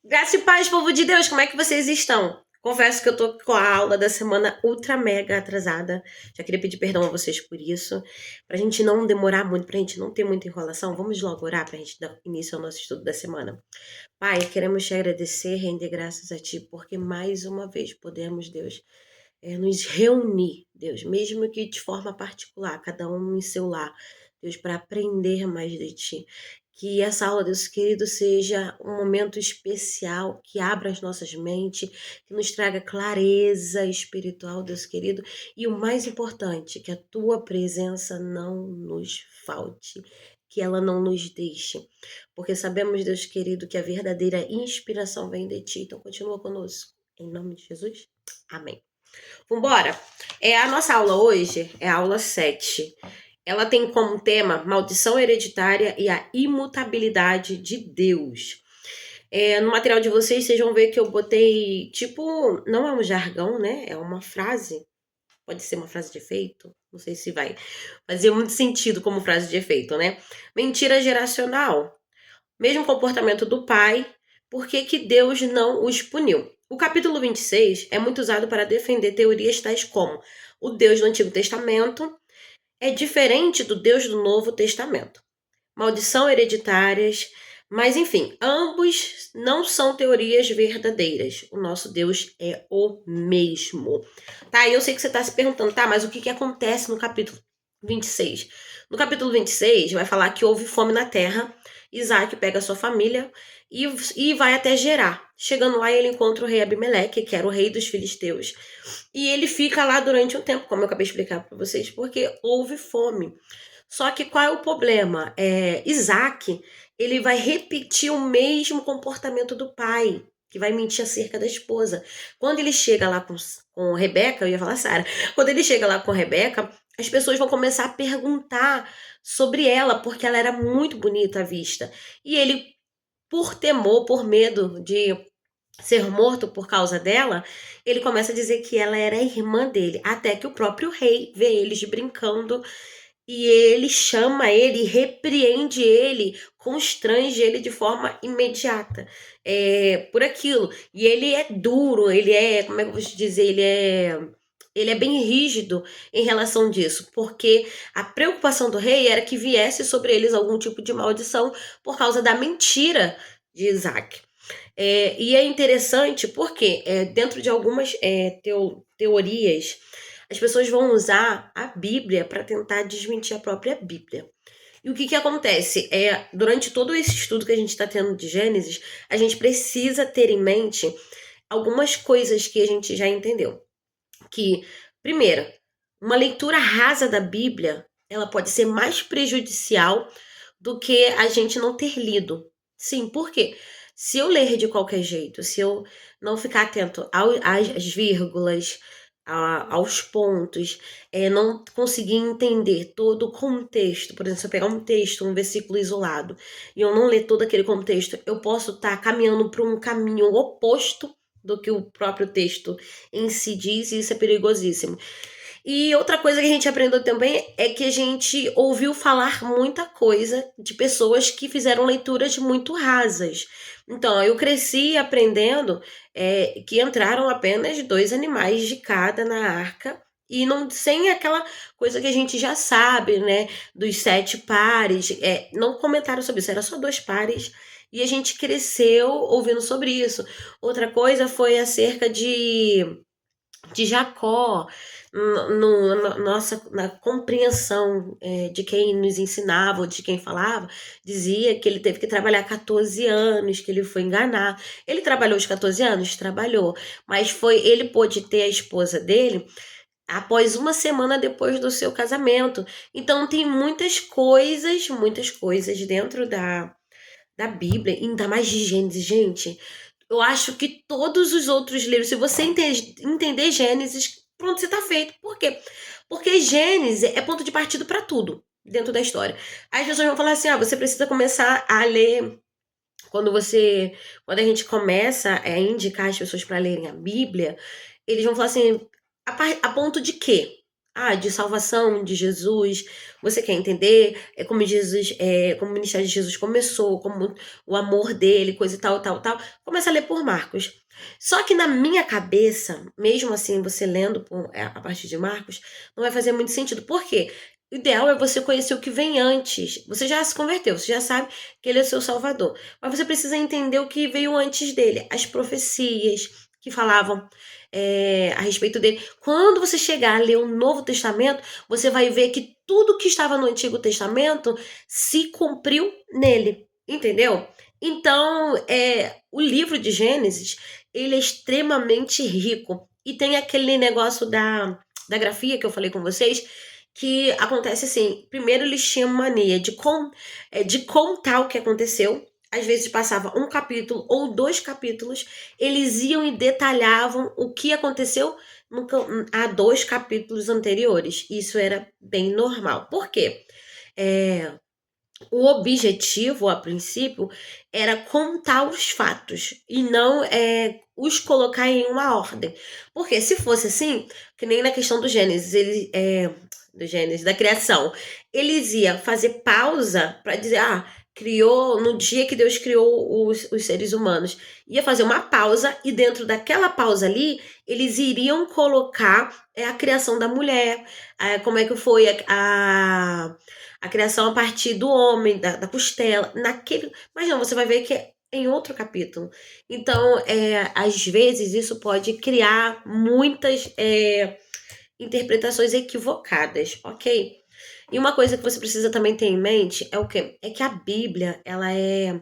Graça e paz, povo de Deus, como é que vocês estão? Confesso que eu tô com a aula da semana ultra mega atrasada. Já queria pedir perdão a vocês por isso. Pra gente não demorar muito, pra gente não ter muita enrolação, vamos logo orar pra gente dar início ao nosso estudo da semana. Pai, queremos te agradecer, render graças a ti, porque mais uma vez podemos, Deus, nos reunir, Deus, mesmo que de forma particular, cada um em seu lar, Deus, para aprender mais de Ti. Que essa aula, Deus querido, seja um momento especial, que abra as nossas mentes, que nos traga clareza espiritual, Deus querido, e o mais importante, que a Tua presença não nos falte, que ela não nos deixe, porque sabemos, Deus querido, que a verdadeira inspiração vem de Ti, então continua conosco, em nome de Jesus, amém. Vambora! A nossa aula hoje é a aula 7. Ela tem como tema maldição hereditária e a imutabilidade de Deus. No material de vocês vão ver que eu botei, tipo, não é um jargão, né? É uma frase. Pode ser uma frase de efeito. Não sei se vai fazer muito sentido como frase de efeito, né? Mentira geracional. Mesmo comportamento do pai, por que que Deus não os puniu? O capítulo 26 é muito usado para defender teorias tais como o Deus do Antigo Testamento é diferente do Deus do Novo Testamento. Maldição hereditárias, mas enfim, ambos não são teorias verdadeiras. O nosso Deus é o mesmo. Tá, e eu sei que você está se perguntando, tá, mas o que acontece no capítulo 26? No capítulo 26 vai falar que houve fome na terra, Isaac pega a sua família e vai até Gerar. Chegando lá, ele encontra o rei Abimeleque, que era o rei dos filisteus. E ele fica lá durante um tempo, como eu acabei de explicar para vocês, porque houve fome. Só que qual é o problema? Isaac, ele vai repetir o mesmo comportamento do pai, que vai mentir acerca da esposa. Quando ele chega lá com Rebeca, eu ia falar Sara, quando ele chega lá com Rebeca, as pessoas vão começar a perguntar sobre ela, porque ela era muito bonita à vista. E ele, por temor, por medo de ser morto por causa dela, ele começa a dizer que ela era a irmã dele, até que o próprio rei vê eles brincando e ele chama ele, repreende ele, constrange ele de forma imediata, por aquilo. E ele é duro, ele é, como é que eu vou te dizer, ele é bem rígido em relação disso, porque a preocupação do rei era que viesse sobre eles algum tipo de maldição por causa da mentira de Isaac. E é interessante porque dentro de algumas teorias as pessoas vão usar a Bíblia para tentar desmentir a própria Bíblia. E o que acontece? Durante todo esse estudo que a gente está tendo de Gênesis, a gente precisa ter em mente algumas coisas que a gente já entendeu. Que, primeiro, uma leitura rasa da Bíblia, ela pode ser mais prejudicial do que a gente não ter lido. Sim, por quê? Se eu ler de qualquer jeito, se eu não ficar atento às vírgulas, aos pontos, não conseguir entender todo o contexto, por exemplo, se eu pegar um texto, um versículo isolado, e eu não ler todo aquele contexto, eu posso estar caminhando para um caminho oposto do que o próprio texto em si diz, e isso é perigosíssimo. E outra coisa que a gente aprendeu também é que a gente ouviu falar muita coisa de pessoas que fizeram leituras muito rasas. Então, eu cresci aprendendo que entraram apenas 2 animais de cada na arca, e não sem aquela coisa que a gente já sabe, né? Dos 7 pares. Não comentaram sobre isso, era só 2 pares. E a gente cresceu ouvindo sobre isso. Outra coisa foi acerca de Jacó, na compreensão de quem nos ensinava, ou de quem falava, dizia que ele teve que trabalhar 14 anos, que ele foi enganar. Ele trabalhou os 14 anos? Trabalhou, mas ele pôde ter a esposa dele após uma semana depois do seu casamento. Então tem muitas coisas dentro da Bíblia, ainda mais de Gênesis, gente. Eu acho que todos os outros livros, se você entender Gênesis, pronto, você tá feito. Por quê? Porque Gênesis é ponto de partida para tudo dentro da história. As pessoas vão falar assim: você precisa começar a ler. Quando a gente começa a indicar as pessoas para lerem a Bíblia, eles vão falar assim: a ponto de quê? de salvação de Jesus, você quer entender como Jesus, como o ministério de Jesus começou, como o amor dele, coisa e tal, tal, tal, começa a ler por Marcos. Só que na minha cabeça, mesmo assim, você lendo a partir de Marcos, não vai fazer muito sentido. Por quê? O ideal é você conhecer o que vem antes. Você já se converteu, você já sabe que ele é seu salvador. Mas você precisa entender o que veio antes dele, as profecias que falavam a respeito dele. Quando você chegar a ler o Novo Testamento, você vai ver que tudo que estava no Antigo Testamento se cumpriu nele, entendeu? Então, o livro de Gênesis, ele é extremamente rico. E tem aquele negócio da grafia que eu falei com vocês, que acontece assim, primeiro eles tinham mania de contar o que aconteceu, às vezes passava um capítulo ou 2 capítulos, eles iam e detalhavam o que aconteceu há 2 capítulos anteriores. Isso era bem normal. Por quê? O objetivo, a princípio, era contar os fatos e não os colocar em uma ordem. Porque se fosse assim, que nem na questão do Gênesis, da criação, eles iam fazer pausa para dizer, criou no dia que Deus criou os seres humanos. Ia fazer uma pausa e dentro daquela pausa ali, eles iriam colocar a criação da mulher, como é que foi a criação a partir do homem, da costela, mas não, você vai ver que é em outro capítulo. Então, às vezes, isso pode criar muitas interpretações equivocadas, ok? E uma coisa que você precisa também ter em mente é o quê? É que a Bíblia, ela é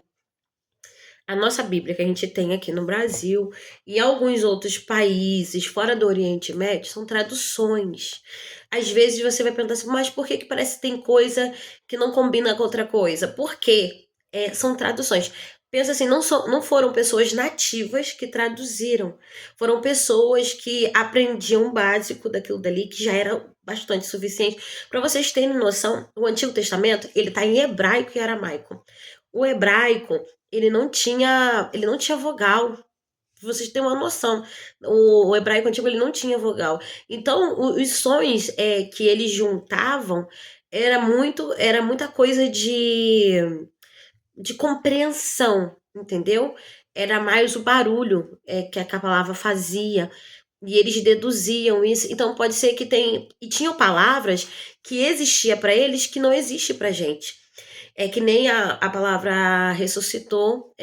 a nossa Bíblia que a gente tem aqui no Brasil e alguns outros países fora do Oriente Médio são traduções. Às vezes você vai perguntar assim, mas por que parece que tem coisa que não combina com outra coisa? Por quê? São traduções. Pensa assim, não foram pessoas nativas que traduziram, foram pessoas que aprendiam o básico daquilo dali, que já era bastante suficiente. Para vocês terem noção, o Antigo Testamento, ele está em hebraico e aramaico. O hebraico, ele não tinha vogal. Pra vocês terem uma noção, o hebraico antigo ele não tinha vogal. Então, os sons que eles juntavam era muita coisa de compreensão, entendeu? Era mais o barulho que a palavra fazia. E eles deduziam isso. Então, pode ser que e tinham palavras que existia para eles que não existe pra gente. É que nem a palavra ressuscitou,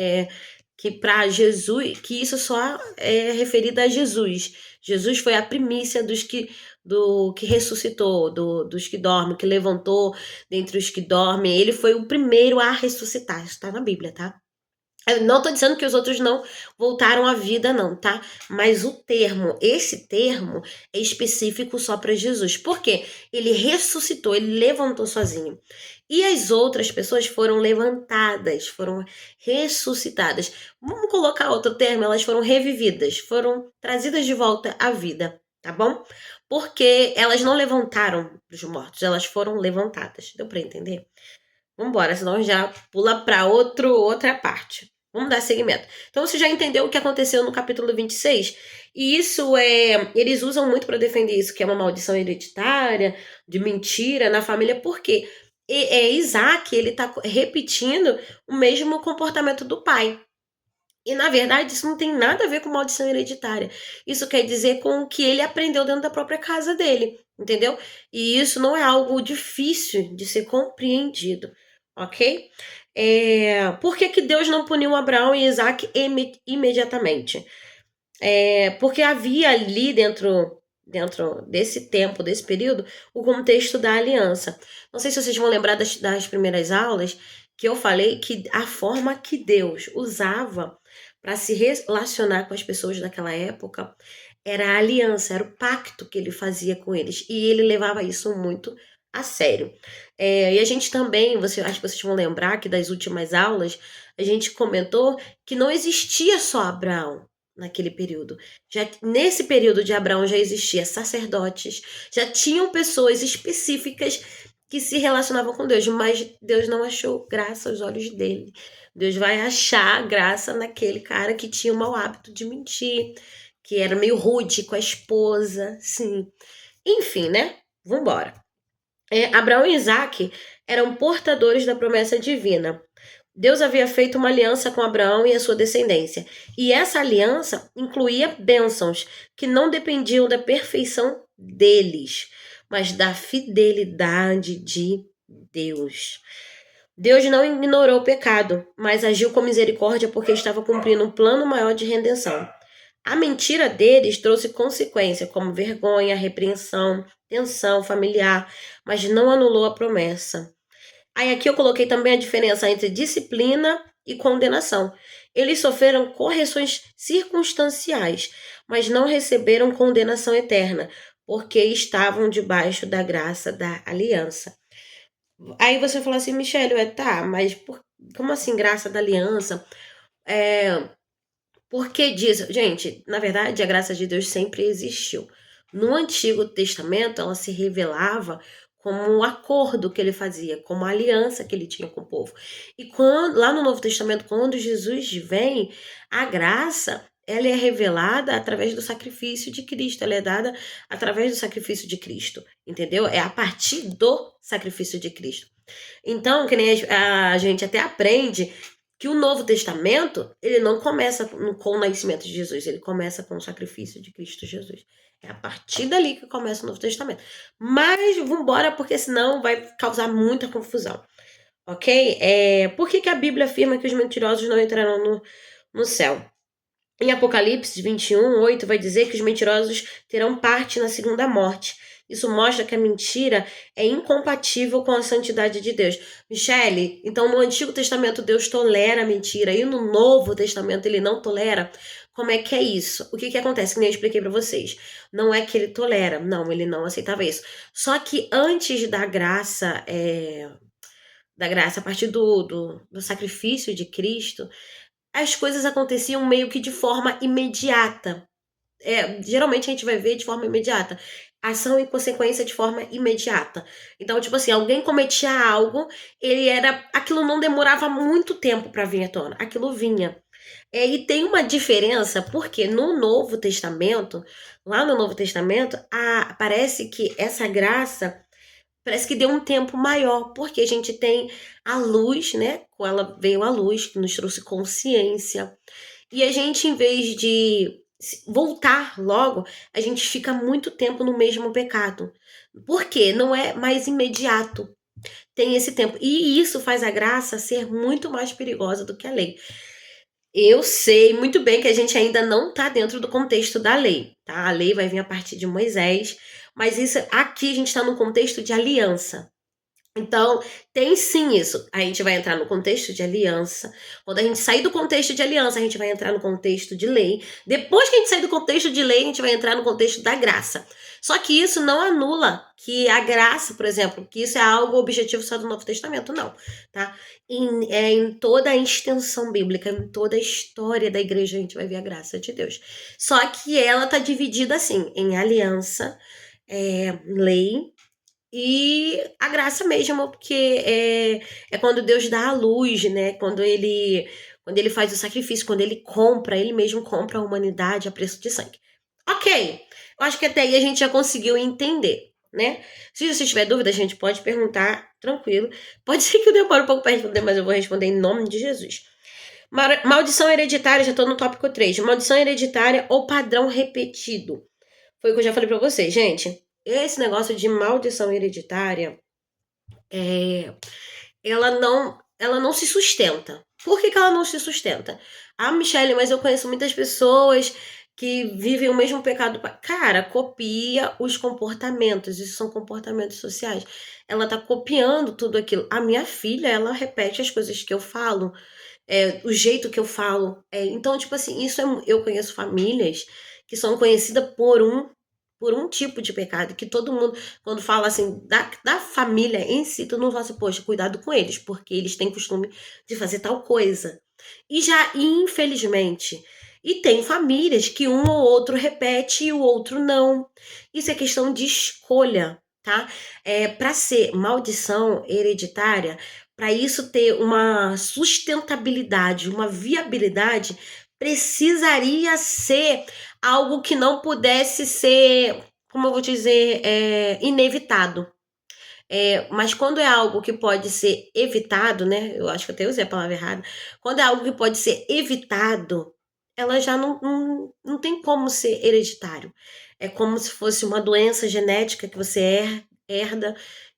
que para Jesus, que isso só é referido a Jesus. Jesus foi a primícia do que ressuscitou, dos que dormem, que levantou dentre os que dormem. Ele foi o primeiro a ressuscitar. Isso está na Bíblia, tá? Eu não tô dizendo que os outros não voltaram à vida, não, tá? Mas esse termo é específico só para Jesus. Por quê? Ele ressuscitou, ele levantou sozinho. E as outras pessoas foram levantadas, foram ressuscitadas. Vamos colocar outro termo, elas foram revividas, foram trazidas de volta à vida, tá bom? Porque elas não levantaram dos mortos, elas foram levantadas. Deu para entender? Vambora, senão já pula para outra parte. Vamos dar seguimento. Então você já entendeu o que aconteceu no capítulo 26? E isso eles usam muito para defender isso, que é uma maldição hereditária, de mentira na família, porque Isaac, ele tá repetindo o mesmo comportamento do pai. E na verdade isso não tem nada a ver com maldição hereditária. Isso quer dizer com o que ele aprendeu dentro da própria casa dele, entendeu? E isso não é algo difícil de ser compreendido, ok? Por que Deus não puniu Abraão e Isaac imediatamente? Porque havia ali dentro desse tempo, desse período, o contexto da aliança. Não sei se vocês vão lembrar das primeiras aulas que eu falei que a forma que Deus usava para se relacionar com as pessoas daquela época era a aliança, era o pacto que ele fazia com eles. E ele levava isso muito a sério. E a gente também, acho que vocês vão lembrar que das últimas aulas, a gente comentou que não existia só Abraão naquele período. Nesse período de Abraão já existia sacerdotes, já tinham pessoas específicas que se relacionavam com Deus, mas Deus não achou graça aos olhos dele. Deus vai achar graça naquele cara que tinha o mau hábito de mentir, que era meio rude com a esposa, sim. Enfim, né? Vambora. Abraão e Isaac eram portadores da promessa divina. Deus havia feito uma aliança com Abraão e a sua descendência. E essa aliança incluía bênçãos que não dependiam da perfeição deles, mas da fidelidade de Deus. Deus não ignorou o pecado, mas agiu com misericórdia porque estava cumprindo um plano maior de redenção. A mentira deles trouxe consequência, como vergonha, repreensão, tensão familiar, mas não anulou a promessa. Aí aqui eu coloquei também a diferença entre disciplina e condenação. Eles sofreram correções circunstanciais, mas não receberam condenação eterna, porque estavam debaixo da graça da aliança. Aí você falou assim, Michele, tá, mas como assim graça da aliança? Por que disso? Gente, na verdade, a graça de Deus sempre existiu. No Antigo Testamento, ela se revelava como um acordo que ele fazia, como a aliança que ele tinha com o povo. E lá no Novo Testamento, quando Jesus vem, a graça, ela é revelada através do sacrifício de Cristo, ela é dada através do sacrifício de Cristo, entendeu? É a partir do sacrifício de Cristo. Então, que nem a gente até aprende que o Novo Testamento, ele não começa com o nascimento de Jesus, ele começa com o sacrifício de Cristo Jesus. É a partir dali que começa o Novo Testamento. Mas vambora, porque senão vai causar muita confusão. Ok? Por que a Bíblia afirma que os mentirosos não entrarão no céu? Em Apocalipse 21:8 vai dizer que os mentirosos terão parte na segunda morte. Isso mostra que a mentira é incompatível com a santidade de Deus. Michele, então no Antigo Testamento Deus tolera a mentira e no Novo Testamento ele não tolera? Como é que é isso? O que acontece? Que nem eu expliquei para vocês. Não é que ele tolera, não, ele não aceitava isso. Só que antes da graça, a partir do sacrifício de Cristo, as coisas aconteciam meio que de forma imediata. Geralmente a gente vai ver de forma imediata. Ação e consequência de forma imediata. Então, tipo assim, alguém cometia algo, aquilo não demorava muito tempo para vir à tona. Aquilo vinha. E tem uma diferença, porque no Novo Testamento, lá no Novo Testamento, parece que essa graça parece que deu um tempo maior, porque a gente tem a luz, né? Com ela veio a luz, que nos trouxe consciência. E a gente, em vez de voltar logo, a gente fica muito tempo no mesmo pecado. Por quê? Não é mais imediato. Tem esse tempo. E isso faz a graça ser muito mais perigosa do que a lei. Eu sei muito bem que a gente ainda não está dentro do contexto da lei, tá? A lei vai vir a partir de Moisés, mas isso aqui a gente está no contexto de aliança. Então, tem sim isso. A gente vai entrar no contexto de aliança. Quando a gente sair do contexto de aliança, a gente vai entrar no contexto de lei. Depois que a gente sair do contexto de lei, a gente vai entrar no contexto da graça. Só que isso não anula que a graça, por exemplo, que isso é algo objetivo só do Novo Testamento, não, tá? Em toda a extensão bíblica, em toda a história da igreja, a gente vai ver a graça de Deus. Só que ela tá dividida assim, em aliança, lei e a graça mesmo, porque é quando Deus dá a luz, né? Quando ele faz o sacrifício, quando ele mesmo compra a humanidade a preço de sangue. Ok, eu acho que até aí a gente já conseguiu entender, né? Se você tiver dúvida, a gente pode perguntar tranquilo. Pode ser que eu demore um pouco para responder, mas eu vou responder em nome de Jesus. Maldição hereditária, já tô no tópico 3. Maldição hereditária ou padrão repetido. Foi o que eu já falei para vocês, gente. Esse negócio de maldição hereditária, ela não se sustenta. Por que ela não se sustenta? Michele, mas eu conheço muitas pessoas que vivem o mesmo pecado. Cara, copia os comportamentos. Isso são comportamentos sociais. Ela tá copiando tudo aquilo. A minha filha, ela repete as coisas que eu falo, o jeito que eu falo. Então, tipo assim, eu conheço famílias que são conhecidas por um tipo de pecado, que todo mundo, quando fala assim, da família em si, todo mundo fala assim, poxa, cuidado com eles, porque eles têm costume de fazer tal coisa. E já, infelizmente, e tem famílias que um ou outro repete e o outro não. Isso é questão de escolha, tá? Para ser maldição hereditária, para isso ter uma sustentabilidade, uma viabilidade, precisaria ser algo que não pudesse ser como eu vou dizer, inevitado. Mas quando é algo que pode ser evitado, né? Eu acho que eu até usei a palavra errada. Quando é algo que pode ser evitado, ela já não tem como ser hereditário. É como se fosse uma doença genética que você herda.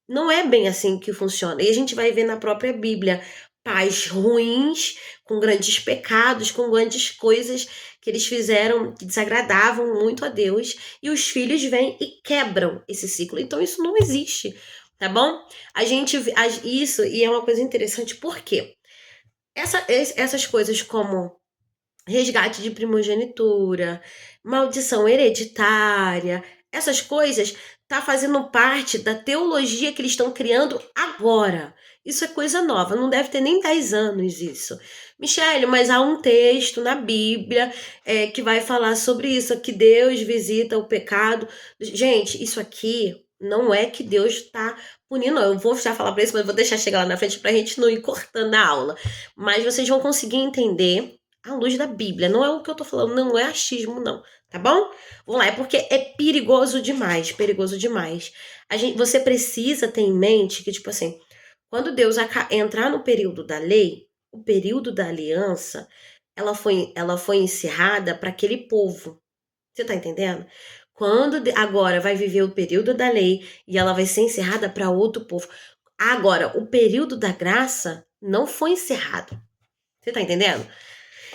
Não é bem assim que funciona. E a gente vai ver na própria Bíblia pais ruins, com grandes pecados, com grandes coisas que eles fizeram que desagradavam muito a Deus, e os filhos vêm e quebram esse ciclo. Então isso não existe, tá bom? A gente isso, e é uma coisa interessante, porque essas coisas como resgate de primogenitura, maldição hereditária, essas coisas tá fazendo parte da teologia que eles estão criando agora. Isso é coisa nova, não deve ter nem 10 anos isso. Michele, mas há um texto na Bíblia que vai falar sobre isso, que Deus visita o pecado. Gente, isso aqui não é que Deus está punindo, não. Eu vou já falar para isso, mas vou deixar chegar lá na frente para a gente não ir cortando a aula. Mas vocês vão conseguir entender à luz da Bíblia. Não é o que eu tô falando, não é achismo, não. Tá bom? Vamos lá, é porque é perigoso demais, perigoso demais. Você precisa ter em mente que, tipo assim, quando Deus entrar no período da lei, o período da aliança, ela foi encerrada para aquele povo. Você tá entendendo? Quando agora vai viver o período da lei e ela vai ser encerrada para outro povo. Agora, o período da graça não foi encerrado. Você tá entendendo?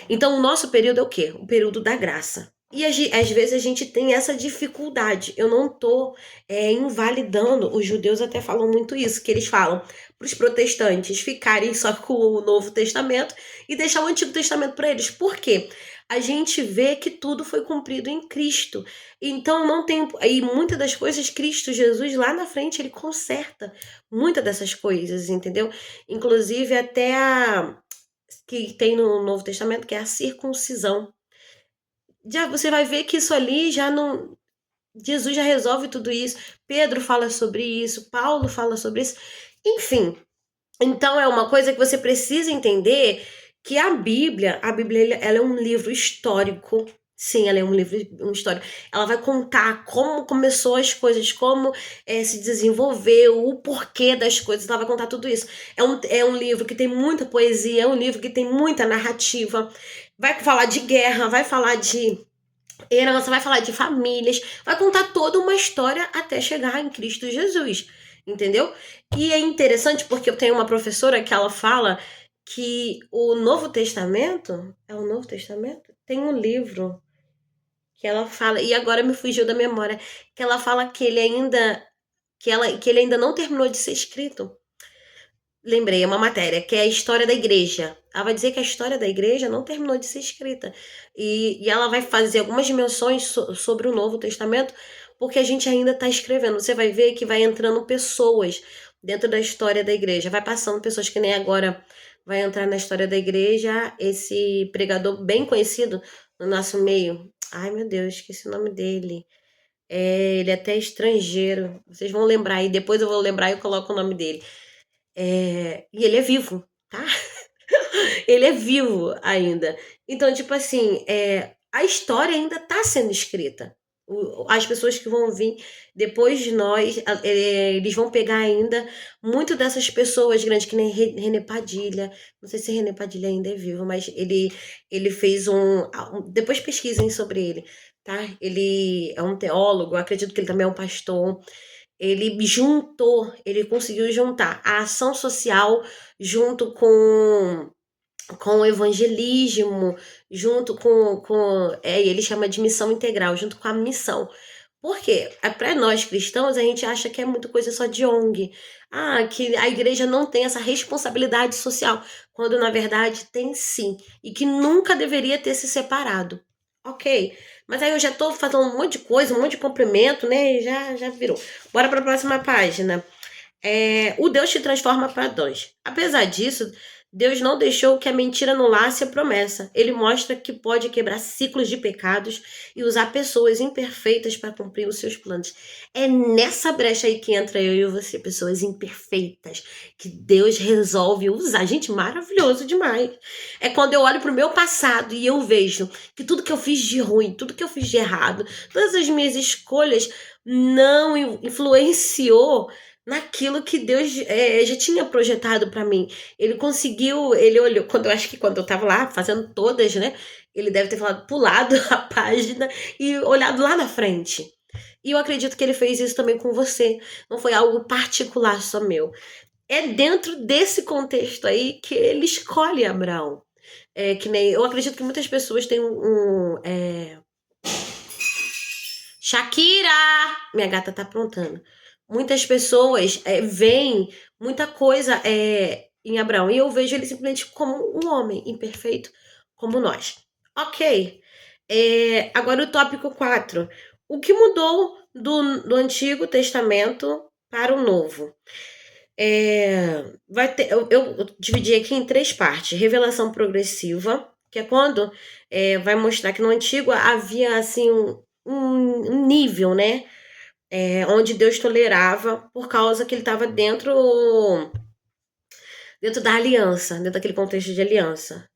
Então, o nosso período é o quê? O período da graça. E às vezes a gente tem essa dificuldade. Eu não estou invalidando, os judeus até falam muito isso, que eles falam para os protestantes ficarem só com o Novo Testamento e deixar o Antigo Testamento para eles. Por quê? A gente vê que tudo foi cumprido em Cristo. Então não tem. E muitas das coisas, Cristo Jesus, lá na frente, ele conserta muitas dessas coisas, entendeu? Inclusive até que tem no Novo Testamento, que é a circuncisão. Já você vai ver que isso ali já não. Jesus já resolve tudo isso. Pedro fala sobre isso, Paulo fala sobre isso. Enfim, então é uma coisa que você precisa entender que a Bíblia ela é um livro histórico. Sim, ela é um livro histórico. Ela vai contar como começou as coisas, como se desenvolveu, o porquê das coisas. Ela vai contar tudo isso. É um livro que tem muita poesia, é um livro que tem muita narrativa. Vai falar de guerra, vai falar de herança, vai falar de famílias, vai contar toda uma história até chegar em Cristo Jesus, entendeu? E é interessante porque eu tenho uma professora que ela fala que o Novo Testamento, é o Novo Testamento? Tem um livro que ela fala, e agora me fugiu da memória, que ela fala que ele ainda não terminou de ser escrito. Lembrei, é uma matéria, que é a história da igreja. Ela vai dizer que a história da igreja não terminou de ser escrita. E ela vai fazer algumas dimensões sobre o Novo Testamento, porque a gente ainda está escrevendo. Você vai ver que vai entrando pessoas dentro da história da igreja. Vai passando pessoas que nem agora vai entrar na história da igreja esse pregador bem conhecido no nosso meio. Ai, meu Deus, esqueci o nome dele. Ele é até estrangeiro. Vocês vão lembrar aí, depois eu vou lembrar e eu coloco o nome dele. E ele é vivo, tá? Ele é vivo ainda. Então, tipo assim, a história ainda tá sendo escrita. As pessoas que vão vir depois de nós, eles vão pegar ainda muito dessas pessoas grandes, que nem René Padilha. Não sei se René Padilha ainda é vivo, mas ele fez depois pesquisem sobre ele, tá? Ele é um teólogo, acredito que ele também é um pastor. Ele conseguiu juntar a ação social junto com o evangelismo, junto ele chama de missão integral, junto com a missão. Por quê? Para nós cristãos, a gente acha que é muita coisa só de ONG. Que a igreja não tem essa responsabilidade social, quando na verdade tem sim, e que nunca deveria ter se separado. Ok, mas aí eu já tô fazendo um monte de coisa, um monte de comprimento, né? E já virou. Bora para a próxima página. O Deus te transforma para dois. Apesar disso, Deus não deixou que a mentira anulasse a promessa. Ele mostra que pode quebrar ciclos de pecados e usar pessoas imperfeitas para cumprir os seus planos. É nessa brecha aí que entra eu e você, pessoas imperfeitas, que Deus resolve usar. Gente, maravilhoso demais. É quando eu olho para o meu passado e eu vejo que tudo que eu fiz de ruim, tudo que eu fiz de errado, todas as minhas escolhas não influenciou naquilo que Deus já tinha projetado para mim. Ele conseguiu, ele olhou, eu acho que quando eu tava lá fazendo todas, né? Ele deve ter falado, pulado a página e olhado lá na frente. E eu acredito que ele fez isso também com você. Não foi algo particular só meu. É dentro desse contexto aí que ele escolhe Abraão. Que nem eu acredito que muitas pessoas têm Shakira! Minha gata tá aprontando. Muitas pessoas veem muita coisa em Abraão. E eu vejo ele simplesmente como um homem imperfeito, como nós. Ok. Agora o tópico 4. O que mudou do Antigo Testamento para o Novo? Eu dividi aqui em 3 partes. Revelação progressiva, que é quando vai mostrar que no Antigo havia assim um nível, né? Onde Deus tolerava por causa que ele estava dentro da aliança, dentro daquele contexto de aliança.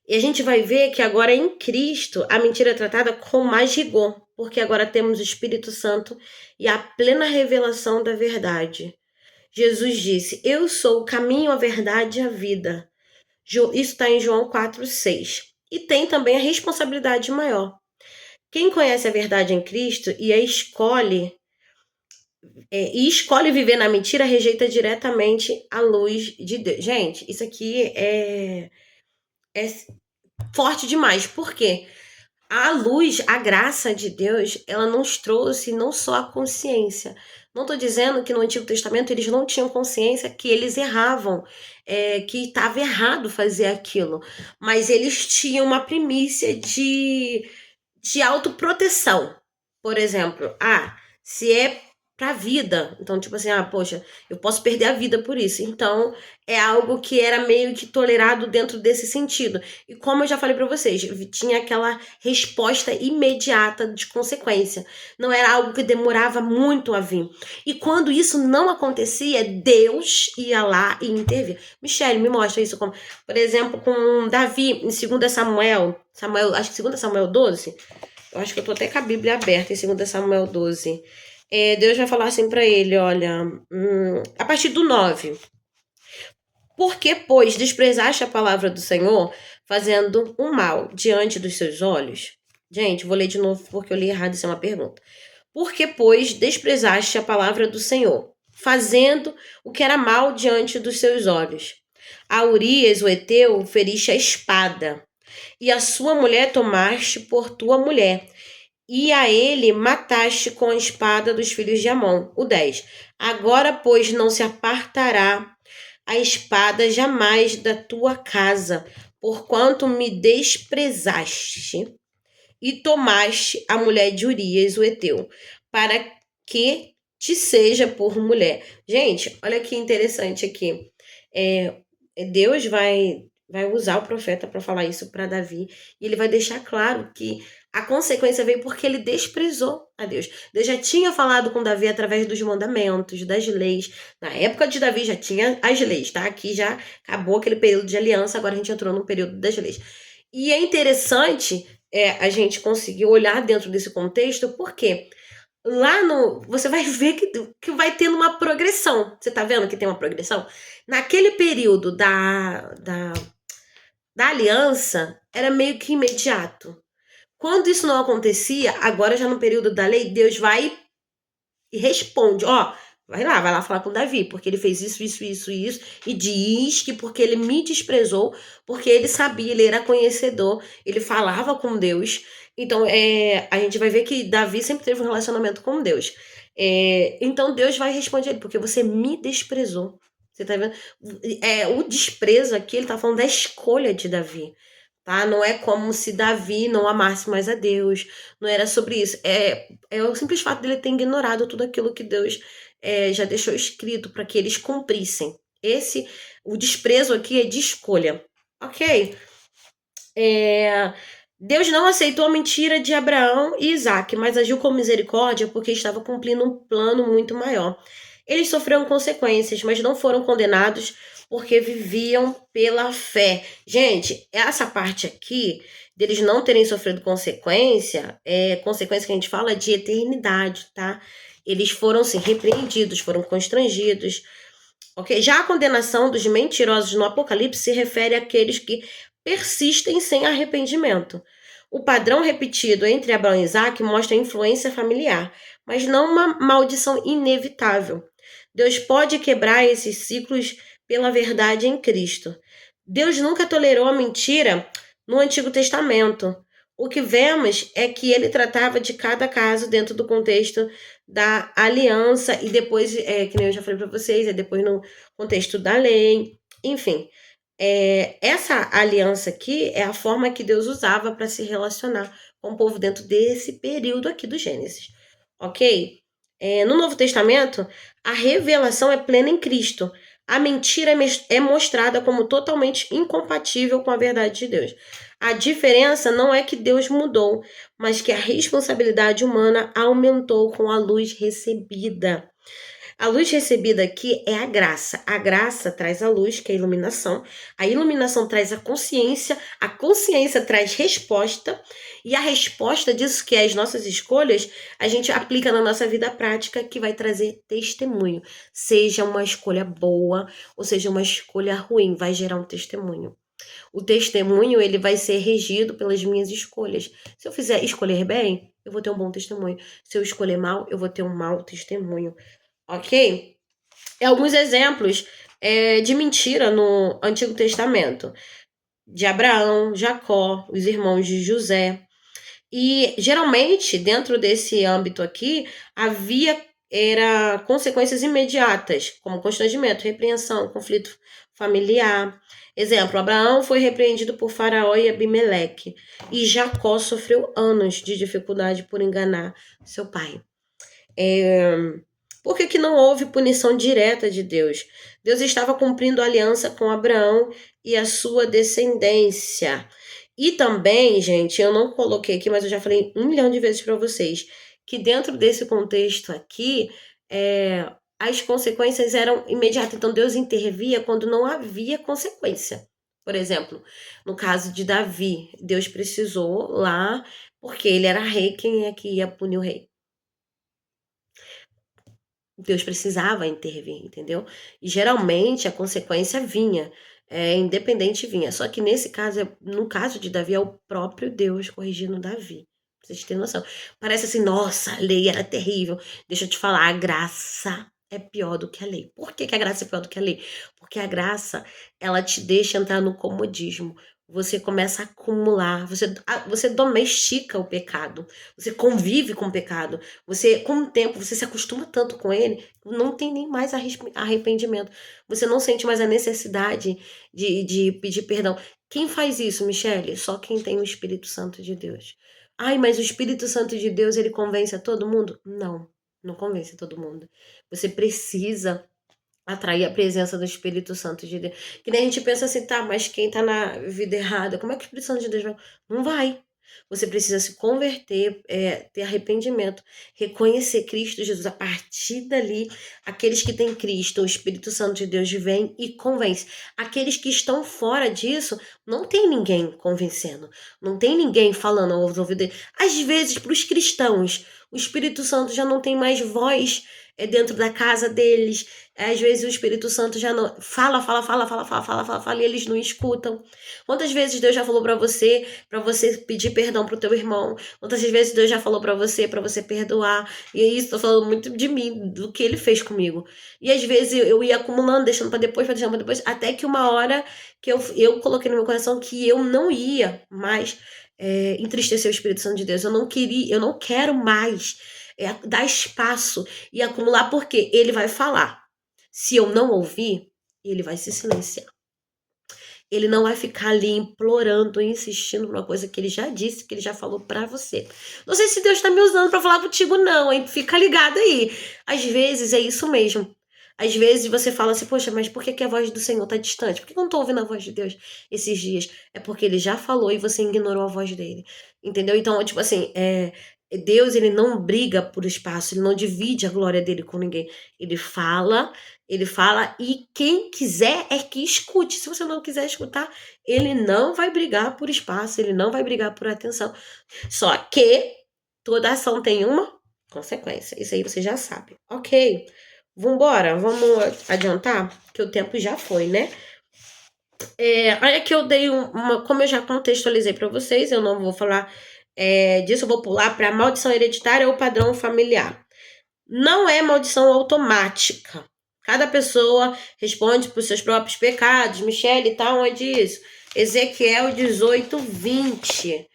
E a gente vai ver que agora em Cristo a mentira é tratada com mais rigor, porque agora temos o Espírito Santo e a plena revelação da verdade. Jesus disse: Eu sou o caminho, a verdade e a vida. Isso está em João 4,6. E tem também a responsabilidade maior. Quem conhece a verdade em Cristo e escolhe viver na mentira, rejeita diretamente a luz de Deus. Gente, isso aqui é forte demais. Por quê? A luz, a graça de Deus, ela nos trouxe não só a consciência. Não estou dizendo que no Antigo Testamento eles não tinham consciência que eles erravam, que estava errado fazer aquilo. Mas eles tinham uma primícia de autoproteção. Por exemplo, se é pra vida, então tipo assim, poxa, eu posso perder a vida por isso. Então, é algo que era meio que tolerado dentro desse sentido. E como eu já falei pra vocês, tinha aquela resposta imediata de consequência. Não era algo que demorava muito a vir. E quando isso não acontecia, Deus ia lá e intervia. Michele, me mostra isso como, por exemplo, com Davi em 2 Samuel, acho que 2 Samuel 12. Eu acho que eu tô até com a Bíblia aberta em 2 Samuel 12. Deus vai falar assim pra ele, olha, a partir do 9. Por que, pois, desprezaste a palavra do Senhor, fazendo o mal diante dos seus olhos? Gente, vou ler de novo porque eu li errado, isso é uma pergunta. Por que, pois, desprezaste a palavra do Senhor, fazendo o que era mal diante dos seus olhos? A Urias, o Heteu, feriste a espada, e a sua mulher tomaste por tua mulher, e a ele mataste com a espada dos filhos de Amon. O 10. Agora, pois, não se apartará a espada jamais da tua casa, porquanto me desprezaste e tomaste a mulher de Urias, o Heteu, para que te seja por mulher. Gente, olha que interessante aqui. Deus vai usar o profeta para falar isso para Davi, e ele vai deixar claro que a consequência veio porque ele desprezou a Deus. Deus já tinha falado com Davi através dos mandamentos, das leis. Na época de Davi já tinha as leis, tá? Aqui já acabou aquele período de aliança, agora a gente entrou no período das leis. E é interessante a gente conseguir olhar dentro desse contexto, porque lá você vai ver que vai tendo uma progressão. Você tá vendo que tem uma progressão? Naquele período da aliança, era meio que imediato. Quando isso não acontecia, agora já no período da lei, Deus vai e responde, vai lá falar com Davi, porque ele fez isso, e diz que porque ele me desprezou, porque ele sabia, ele era conhecedor, ele falava com Deus. Então, a gente vai ver que Davi sempre teve um relacionamento com Deus. Então, Deus vai responder ele, porque você me desprezou. Você tá vendo? O desprezo aqui, ele tá falando da escolha de Davi. Tá? Não é como se Davi não amasse mais a Deus. Não era sobre isso. É o simples fato dele ter ignorado tudo aquilo que Deus já deixou escrito para que eles cumprissem. O desprezo aqui é de escolha. Ok? Deus não aceitou a mentira de Abraão e Isaac, mas agiu com misericórdia porque estava cumprindo um plano muito maior. Eles sofreram consequências, mas não foram condenados porque viviam pela fé. Gente, essa parte aqui deles não terem sofrido consequência, consequência que a gente fala de eternidade, tá? Eles foram, sim, repreendidos, foram constrangidos, ok? Já a condenação dos mentirosos no Apocalipse se refere àqueles que persistem sem arrependimento. O padrão repetido entre Abraão e Isaac mostra a influência familiar, mas não uma maldição inevitável. Deus pode quebrar esses ciclos pela verdade em Cristo. Deus nunca tolerou a mentira no Antigo Testamento. O que vemos é que ele tratava de cada caso dentro do contexto da aliança e depois, que nem eu já falei para vocês, depois no contexto da lei, enfim. Essa aliança aqui é a forma que Deus usava para se relacionar com o povo dentro desse período aqui do Gênesis, ok? No Novo Testamento, a revelação é plena em Cristo. A mentira é mostrada como totalmente incompatível com a verdade de Deus. A diferença não é que Deus mudou, mas que a responsabilidade humana aumentou com a luz recebida. A luz recebida aqui é a graça. A graça traz a luz, que é a iluminação traz a consciência traz resposta, e a resposta disso, que é as nossas escolhas, a gente aplica na nossa vida prática, que vai trazer testemunho. Seja uma escolha boa, ou seja uma escolha ruim, vai gerar um testemunho. O testemunho, ele vai ser regido pelas minhas escolhas. Se eu fizer escolher bem, eu vou ter um bom testemunho. Se eu escolher mal, eu vou ter um mau testemunho. Ok? Alguns exemplos de mentira no Antigo Testamento. De Abraão, Jacó, os irmãos de José. E, geralmente, dentro desse âmbito aqui, havia consequências imediatas, como constrangimento, repreensão, conflito familiar. Exemplo, Abraão foi repreendido por Faraó e Abimeleque, e Jacó sofreu anos de dificuldade por enganar seu pai. Por que não houve punição direta de Deus? Deus estava cumprindo a aliança com Abraão e a sua descendência. E também, gente, eu não coloquei aqui, mas eu já falei 1 milhão de vezes para vocês, que dentro desse contexto aqui, as consequências eram imediatas. Então, Deus intervia quando não havia consequência. Por exemplo, no caso de Davi, Deus precisou lá, porque ele era rei, quem é que ia punir o rei? Deus precisava intervir, entendeu? E geralmente a consequência vinha, independente vinha. Só que nesse caso, no caso de Davi, é o próprio Deus corrigindo Davi. Pra vocês terem noção. Parece assim, nossa, a lei era terrível. Deixa eu te falar, a graça é pior do que a lei. Por que a graça é pior do que a lei? Porque a graça, ela te deixa entrar no comodismo. Você começa a acumular, você domestica o pecado, você convive com o pecado, com o tempo, você se acostuma tanto com ele, não tem nem mais arrependimento. Você não sente mais a necessidade de pedir perdão. Quem faz isso, Michele? Só quem tem o Espírito Santo de Deus. Ai, mas o Espírito Santo de Deus, ele convence a todo mundo? Não, não convence a todo mundo. Você precisa atrair a presença do Espírito Santo de Deus. Que nem a gente pensa assim, tá, mas quem tá na vida errada, como é que o Espírito Santo de Deus vai? Não vai. Você precisa se converter, ter arrependimento, reconhecer Cristo Jesus. A partir dali, aqueles que têm Cristo, o Espírito Santo de Deus vem e convence. Aqueles que estão fora disso, não tem ninguém convencendo. Não tem ninguém falando aos ouvidos dele. Às vezes, para os cristãos, o Espírito Santo já não tem mais voz dentro da casa deles. Às vezes o Espírito Santo já não fala, e eles não escutam. Quantas vezes Deus já falou para você pedir perdão pro teu irmão? Quantas vezes Deus já falou para você perdoar? E é isso, tô falando muito de mim, do que ele fez comigo. E às vezes eu ia acumulando, deixando para depois, até que uma hora que eu coloquei no meu coração que eu não ia mais entristecer o Espírito Santo de Deus. Eu não quero mais dar espaço e acumular, porque ele vai falar. Se eu não ouvir, ele vai se silenciar. Ele não vai ficar ali implorando, insistindo numa coisa que ele já disse, que ele já falou pra você. Não sei se Deus tá me usando pra falar contigo, não, hein? Fica ligado aí. Às vezes é isso mesmo. Às vezes você fala assim, poxa, mas por que a voz do Senhor tá distante? Por que eu não tô ouvindo a voz de Deus esses dias? É porque ele já falou e você ignorou a voz dele. Entendeu? Então, tipo assim, Deus, ele não briga por espaço, ele não divide a glória dele com ninguém. Ele fala e quem quiser é que escute. Se você não quiser escutar, ele não vai brigar por espaço, ele não vai brigar por atenção. Só que toda ação tem uma consequência. Isso aí você já sabe. Ok, vambora, vamos adiantar, que o tempo já foi, né? Olha que eu dei como eu já contextualizei para vocês, eu não vou falar disso, eu vou pular para maldição hereditária ou padrão familiar. Não é maldição automática. Cada pessoa responde por seus próprios pecados. Michele, tá onde isso? Ezequiel 18:20.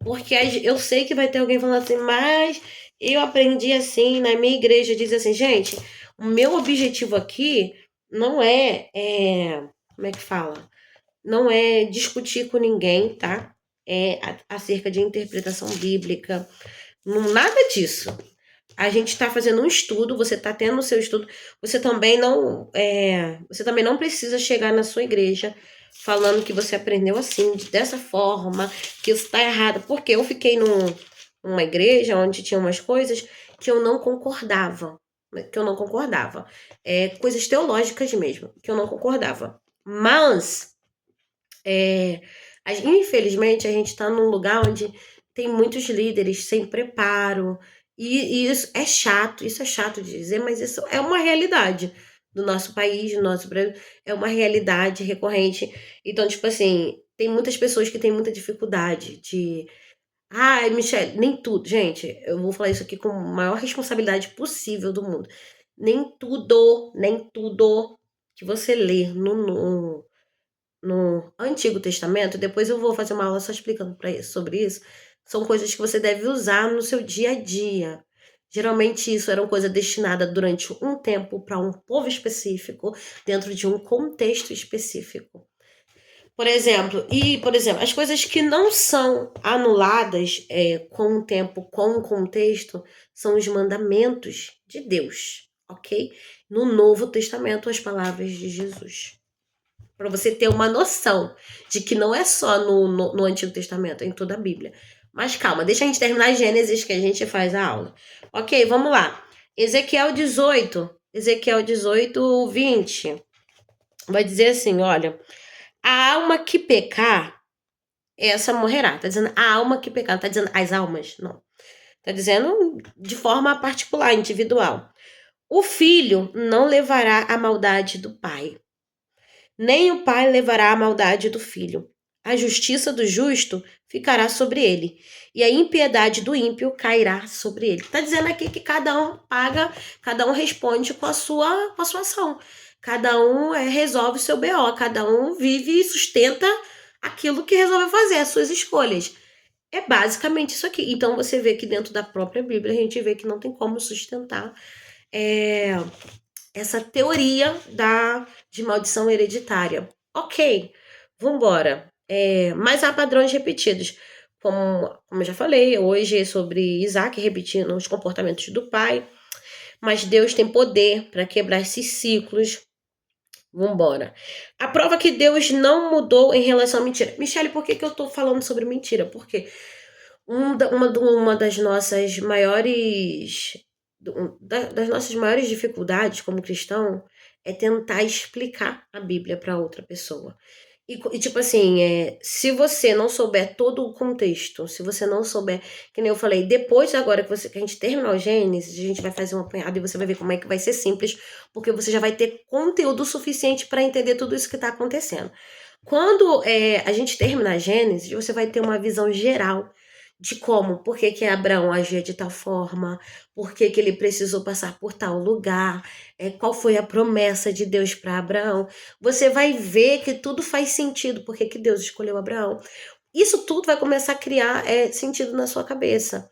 Porque eu sei que vai ter alguém falando assim, mas eu aprendi assim, na minha igreja diz assim, gente, o meu objetivo aqui não como é que fala? Não é discutir com ninguém, tá? Acerca de interpretação bíblica, nada disso. A gente está fazendo um estudo, você está tendo o seu estudo, você também não precisa chegar na sua igreja falando que você aprendeu assim, dessa forma, que isso está errado. Porque eu fiquei numa igreja onde tinha umas coisas que eu não concordava. Coisas teológicas mesmo, que eu não concordava. Mas infelizmente, a gente está num lugar onde tem muitos líderes sem preparo, e isso é chato de dizer, mas isso é uma realidade do nosso país, do nosso Brasil, é uma realidade recorrente. Então, tipo assim, tem muitas pessoas que têm muita dificuldade de. Ai, Michelle, nem tudo. Gente, eu vou falar isso aqui com a maior responsabilidade possível do mundo. Nem tudo que você lê no Antigo Testamento, depois eu vou fazer uma aula só explicando sobre isso, são coisas que você deve usar no seu dia a dia. Geralmente isso era uma coisa destinada durante um tempo para um povo específico, dentro de um contexto específico. Por exemplo, as coisas que não são anuladas com o tempo, com o contexto, são os mandamentos de Deus, ok? No Novo Testamento, as palavras de Jesus. Para você ter uma noção de que não é só no Antigo Testamento, é em toda a Bíblia. Mas calma, deixa a gente terminar Gênesis que a gente faz a aula. Ok, vamos lá. Ezequiel 18, 20. Vai dizer assim, olha, a alma que pecar, essa morrerá. Tá dizendo a alma que pecar, não tá dizendo as almas, não. Tá dizendo de forma particular, individual. O filho não levará a maldade do pai, nem o pai levará a maldade do filho. A justiça do justo ficará sobre ele, e a impiedade do ímpio cairá sobre ele. Está dizendo aqui que cada um paga, cada um responde com a sua ação. Cada um resolve o seu BO, cada um vive e sustenta aquilo que resolveu fazer, as suas escolhas. É basicamente isso aqui. Então você vê que dentro da própria Bíblia a gente vê que não tem como sustentar essa teoria de maldição hereditária. Ok, vambora. Mas há padrões repetidos. Como eu já falei, hoje é sobre Isaac repetindo os comportamentos do pai. Mas Deus tem poder para quebrar esses ciclos. Vambora. A prova que Deus não mudou em relação à mentira. Michele, por que eu tô falando sobre mentira? Porque uma das nossas maiores das nossas maiores dificuldades como cristão é tentar explicar a Bíblia para outra pessoa. E tipo assim, se você não souber todo o contexto, se você não souber, que nem eu falei, depois agora que a gente terminar o Gênesis, a gente vai fazer um apanhado e você vai ver como é que vai ser simples, porque você já vai ter conteúdo suficiente para entender tudo isso que está acontecendo. Quando a gente terminar Gênesis, você vai ter uma visão geral de por que Abraão agia de tal forma, por que ele precisou passar por tal lugar, qual foi a promessa de Deus para Abraão. Você vai ver que tudo faz sentido, por que Deus escolheu Abraão. Isso tudo vai começar a criar sentido na sua cabeça.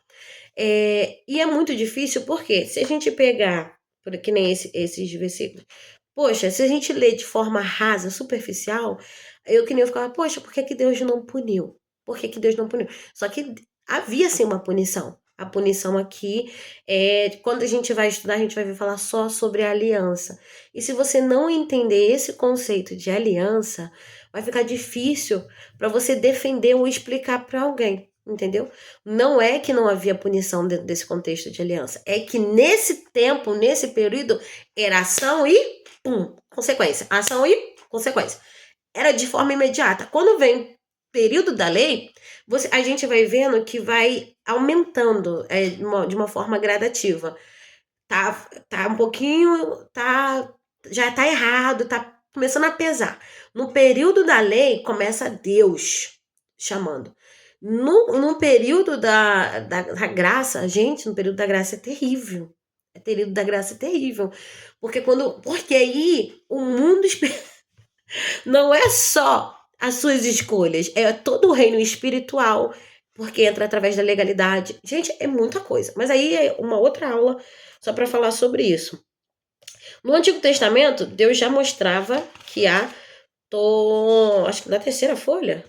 E é muito difícil, porque se a gente pegar, que nem esses versículos, poxa, se a gente lê de forma rasa, superficial, que nem eu ficava, poxa, por que Deus não puniu? Por que Deus não puniu? Só que havia sim uma punição. A punição aqui quando a gente vai estudar, a gente vai falar só sobre a aliança. E se você não entender esse conceito de aliança, vai ficar difícil para você defender ou explicar para alguém. entendeu? Não é que não havia punição dentro desse contexto de aliança, é que nesse tempo, nesse período, era ação e pum, consequência. Ação e consequência. Era de forma imediata. Quando vem o período da lei, a gente vai vendo que vai aumentando de uma forma gradativa. Tá um pouquinho, já tá errado, tá começando a pesar. No período da lei, começa Deus chamando. No período da graça, gente, no período da graça é terrível. O período da graça é terrível. Porque aí o mundo não é só as suas escolhas, é todo o reino espiritual, porque entra através da legalidade. Gente, é muita coisa. Mas aí é uma outra aula só para falar sobre isso. No Antigo Testamento, Deus já mostrava que acho que na terceira folha.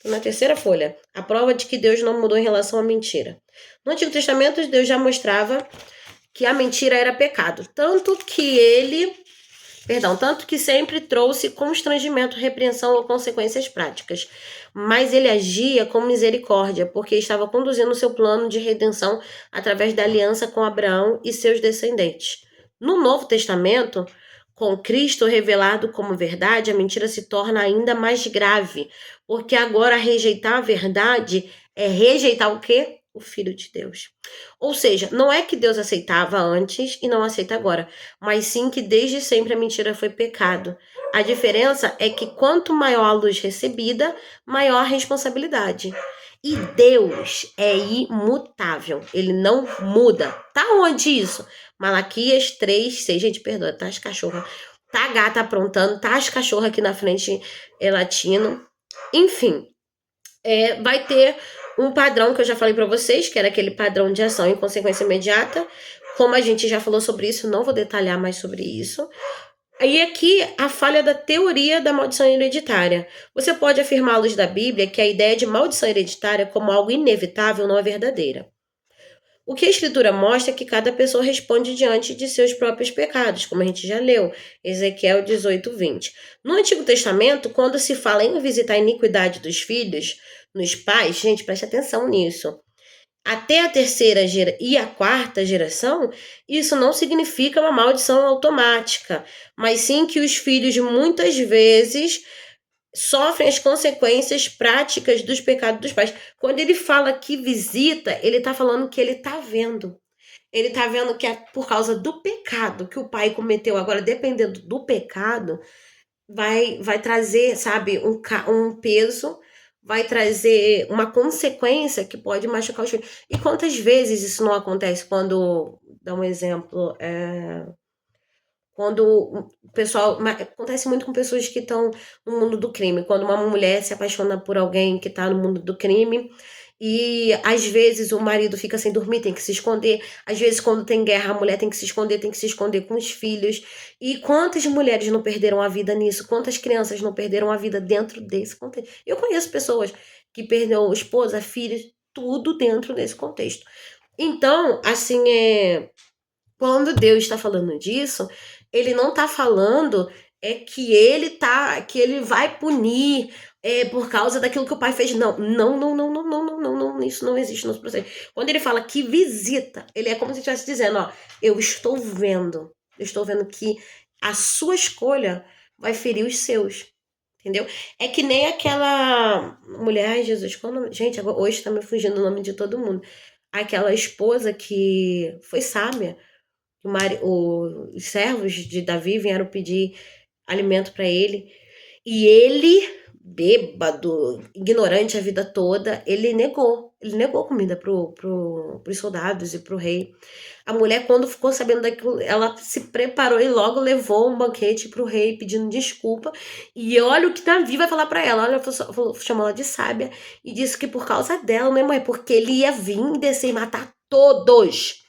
Tô na terceira folha. A prova de que Deus não mudou em relação à mentira. No Antigo Testamento, Deus já mostrava que a mentira era pecado. Tanto que sempre trouxe constrangimento, repreensão ou consequências práticas. Mas ele agia com misericórdia, porque estava conduzindo o seu plano de redenção através da aliança com Abraão e seus descendentes. No Novo Testamento, com Cristo revelado como verdade, a mentira se torna ainda mais grave, porque agora rejeitar a verdade é rejeitar o quê? O Filho de Deus. Ou seja, não é que Deus aceitava antes e não aceita agora, mas sim que desde sempre a mentira foi pecado. A diferença é que quanto maior a luz recebida, maior a responsabilidade. E Deus é imutável, ele não muda. Tá onde isso? Malaquias 3:6, gente, perdoa, tá as cachorras. Tá a gata aprontando, tá as cachorras aqui na frente latindo. Enfim, vai ter um padrão que eu já falei para vocês, que era aquele padrão de ação em consequência imediata. Como a gente já falou sobre isso, não vou detalhar mais sobre isso. Aí aqui a falha da teoria da maldição hereditária. Você pode afirmar à luz da Bíblia que a ideia de maldição hereditária como algo inevitável não é verdadeira. O que a Escritura mostra é que cada pessoa responde diante de seus próprios pecados, como a gente já leu, Ezequiel 18:20. No Antigo Testamento, quando se fala em visitar a iniquidade dos filhos, nos pais, gente, preste atenção nisso. Até a terceira e a quarta geração, isso não significa uma maldição automática, mas sim que os filhos muitas vezes sofrem as consequências práticas dos pecados dos pais. Quando ele fala que visita, ele está falando que ele está vendo. Ele está vendo que é por causa do pecado que o pai cometeu. Agora, dependendo do pecado, vai trazer, sabe, um peso, vai trazer uma consequência que pode machucar os filhos. E quantas vezes isso não acontece? Quando, dá um exemplo, quando o pessoal. Acontece muito com pessoas que estão no mundo do crime. Quando uma mulher se apaixona por alguém que está no mundo do crime. E às vezes o marido fica sem dormir, tem que se esconder. Às vezes, quando tem guerra, a mulher tem que se esconder com os filhos. E quantas mulheres não perderam a vida nisso? Quantas crianças não perderam a vida dentro desse contexto? Eu conheço pessoas que perderam esposa, filhos, tudo dentro desse contexto. Então, assim, quando Deus está falando disso, ele não está falando que ele vai punir por causa daquilo que o pai fez. Não, não, não, não, não, não, não, não, não, isso não existe no processo. Quando ele fala que visita, ele é como se estivesse dizendo, ó, eu estou vendo que a sua escolha vai ferir os seus. Entendeu? É que nem aquela mulher, ai Jesus, gente, hoje tá me fugindo o nome de todo mundo. Aquela esposa que foi sábia. Os servos de Davi vieram pedir alimento para ele. E ele, bêbado, ignorante a vida toda, ele negou. Ele negou comida pros soldados e pro rei. A mulher, quando ficou sabendo daquilo, ela se preparou e logo levou um banquete pro rei, pedindo desculpa. E olha o que Davi vai falar para ela. Olha, chamou ela de sábia e disse que por causa dela, né, mãe? Porque ele ia vir, descer e matar todos.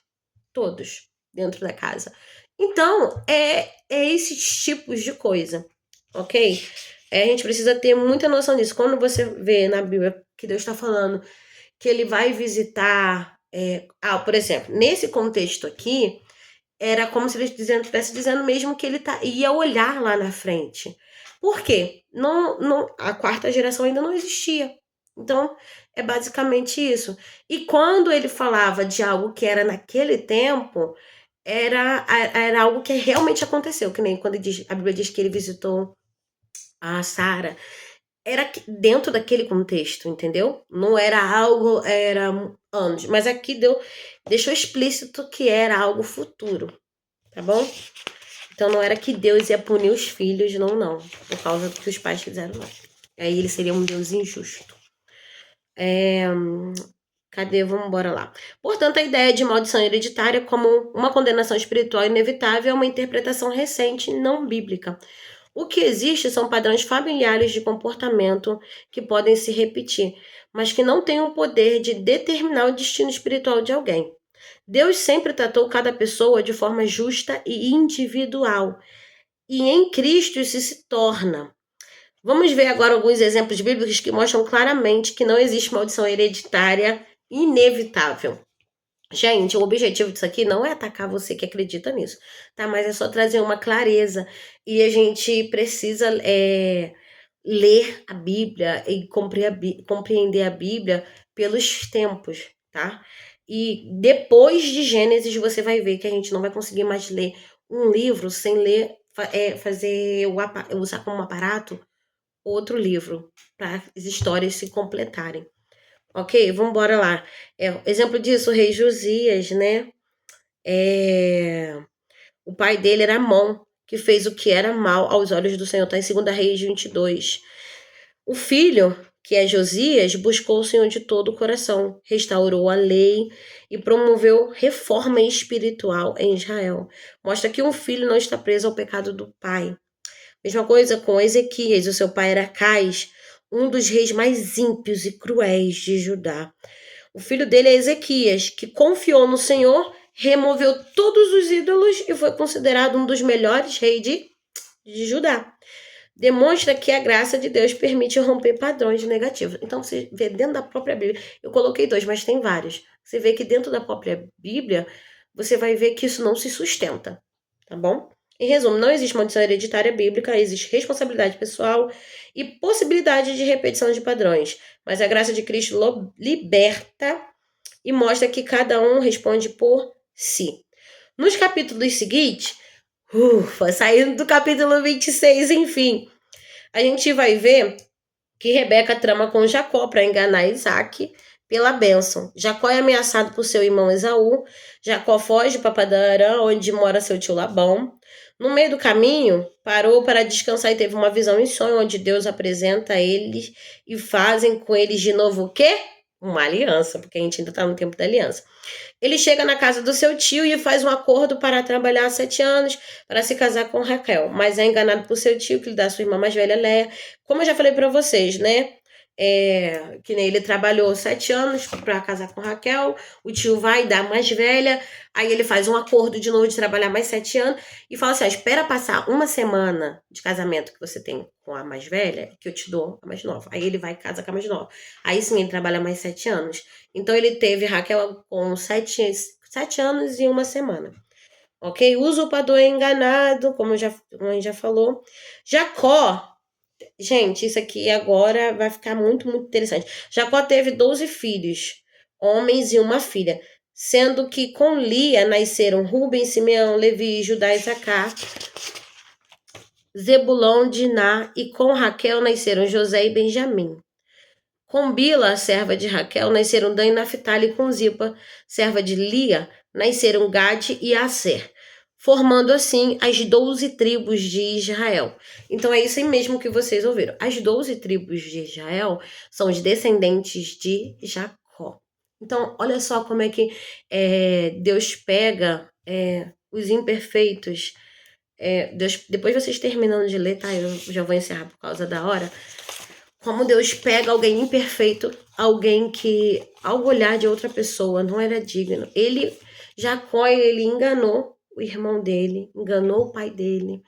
Todos dentro da casa. Então, é esses tipos de coisa, ok? A gente precisa ter muita noção disso. Quando você vê na Bíblia que Deus está falando que ele vai visitar... por exemplo, nesse contexto aqui, era como se ele estivesse dizendo mesmo que ele ia olhar lá na frente. Por quê? A quarta geração ainda não existia. Então, É basicamente isso. E quando ele falava de algo que era naquele tempo, era algo que realmente aconteceu, que nem quando a Bíblia diz que ele visitou a Sara. Era dentro daquele contexto, entendeu? Não era algo, era anos. Mas aqui deixou explícito que era algo futuro, tá bom? Então não era que Deus ia punir os filhos, não, por causa do que os pais fizeram, não. Aí ele seria um Deus injusto. Cadê? Vamos embora lá. Portanto, a ideia de maldição hereditária como uma condenação espiritual inevitável é uma interpretação recente, não bíblica. O que existe são padrões familiares de comportamento que podem se repetir, mas que não têm o poder de determinar o destino espiritual de alguém. Deus sempre tratou cada pessoa de forma justa e individual, e em Cristo isso se torna. Vamos ver agora alguns exemplos bíblicos que mostram claramente que não existe maldição hereditária inevitável. Gente, o objetivo disso aqui não é atacar você que acredita nisso, tá? Mas é só trazer uma clareza. E a gente precisa ler a Bíblia e compreender a Bíblia pelos tempos, tá? E depois de Gênesis, você vai ver que a gente não vai conseguir mais ler um livro sem ler, usar como aparato outro livro, para as histórias se completarem. Ok? Vamos embora lá. Exemplo disso, o rei Josias, né? O pai dele era Amon, que fez o que era mal aos olhos do Senhor. Está em 2 Reis 22. O filho, que é Josias, buscou o Senhor de todo o coração, restaurou a lei e promoveu reforma espiritual em Israel. Mostra que um filho não está preso ao pecado do pai. Mesma coisa com Ezequias, o seu pai era Acais, um dos reis mais ímpios e cruéis de Judá. O filho dele é Ezequias, que confiou no Senhor, removeu todos os ídolos e foi considerado um dos melhores reis de Judá. Demonstra que a graça de Deus permite romper padrões negativos. Então, você vê dentro da própria Bíblia, eu coloquei 2, mas tem vários. Você vê que dentro da própria Bíblia, você vai ver que isso não se sustenta, tá bom? Em resumo, não existe maldição hereditária bíblica, existe responsabilidade pessoal e possibilidade de repetição de padrões. Mas a graça de Cristo liberta e mostra que cada um responde por si. Nos capítulos seguintes, saindo do capítulo 26, enfim, a gente vai ver que Rebeca trama com Jacó para enganar Isaac pela bênção. Jacó é ameaçado por seu irmão Esaú. Jacó foge para Padan-Aram, onde mora seu tio Labão. No meio do caminho, parou para descansar e teve uma visão em sonho, onde Deus apresenta eles e fazem com eles de novo o quê? Uma aliança, porque a gente ainda está no tempo da aliança. Ele chega na casa do seu tio e faz um acordo para trabalhar 7 anos para se casar com Raquel, mas é enganado por seu tio, que lhe dá sua irmã mais velha, Léia. Como eu já falei para vocês, né? Que nem ele trabalhou 7 anos para casar com Raquel, o tio vai dar mais velha, aí ele faz um acordo de novo de trabalhar mais 7 anos e fala assim: espera passar uma semana de casamento que você tem com a mais velha, que eu te dou a mais nova. Aí ele vai e casa com a mais nova. Aí sim ele trabalha mais 7 anos. Então ele teve Raquel com 7 anos e uma semana. Ok? O usurpador é enganado, como a gente já falou. Jacó. Gente, isso aqui agora vai ficar muito, muito interessante. Jacó teve 12 filhos, homens e uma filha, sendo que com Lia nasceram Rubem, Simeão, Levi, Judá e Zacá, Zebulon, Diná, e com Raquel nasceram José e Benjamim. Com Bila, a serva de Raquel, nasceram Dan e Naphtali, e com Zipa, serva de Lia, nasceram Gade e Aser, formando assim as 12 tribos de Israel. Então é isso aí mesmo que vocês ouviram. As 12 tribos de Israel são os descendentes de Jacó. Então, olha só como é que Deus pega os imperfeitos. Depois vocês terminando de ler, tá? Eu já vou encerrar por causa da hora. Como Deus pega alguém imperfeito, alguém que, ao olhar de outra pessoa, não era digno. Jacó, ele enganou o irmão dele, enganou o pai dele.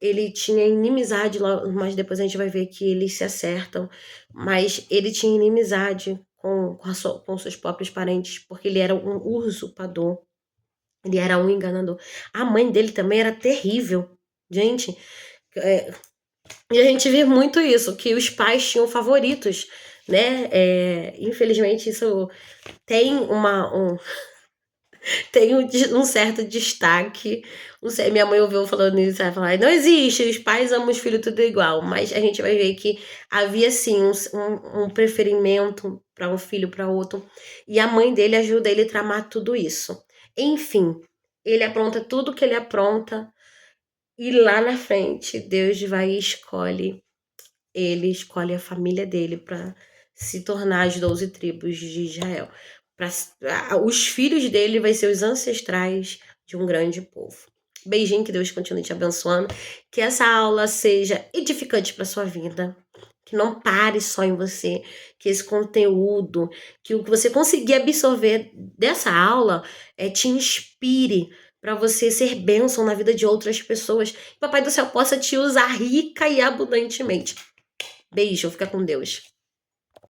Ele tinha inimizade, mas depois a gente vai ver que eles se acertam. Mas ele tinha inimizade com seus próprios parentes, porque ele era um usurpador. Ele era um enganador. A mãe dele também era terrível. Gente, e a gente vê muito isso, que os pais tinham favoritos, né? Infelizmente, isso tem tem um certo destaque. Não sei, minha mãe ouviu falando isso, ela fala, não existe, os pais amam os filhos tudo igual. Mas a gente vai ver que havia sim um preferimento para um filho para outro. E a mãe dele ajuda ele a tramar tudo isso. Enfim, ele apronta tudo que ele apronta. E lá na frente, Deus vai e ele escolhe a família dele para se tornar as 12 tribos de Israel. Os filhos dele vai ser os ancestrais de um grande povo. Beijinho, que Deus continue te abençoando. Que essa aula seja edificante para sua vida. Que não pare só em você. Que esse conteúdo, que o que você conseguir absorver dessa aula te inspire para você ser bênção na vida de outras pessoas. Que Papai do Céu possa te usar rica e abundantemente. Beijo, fica com Deus.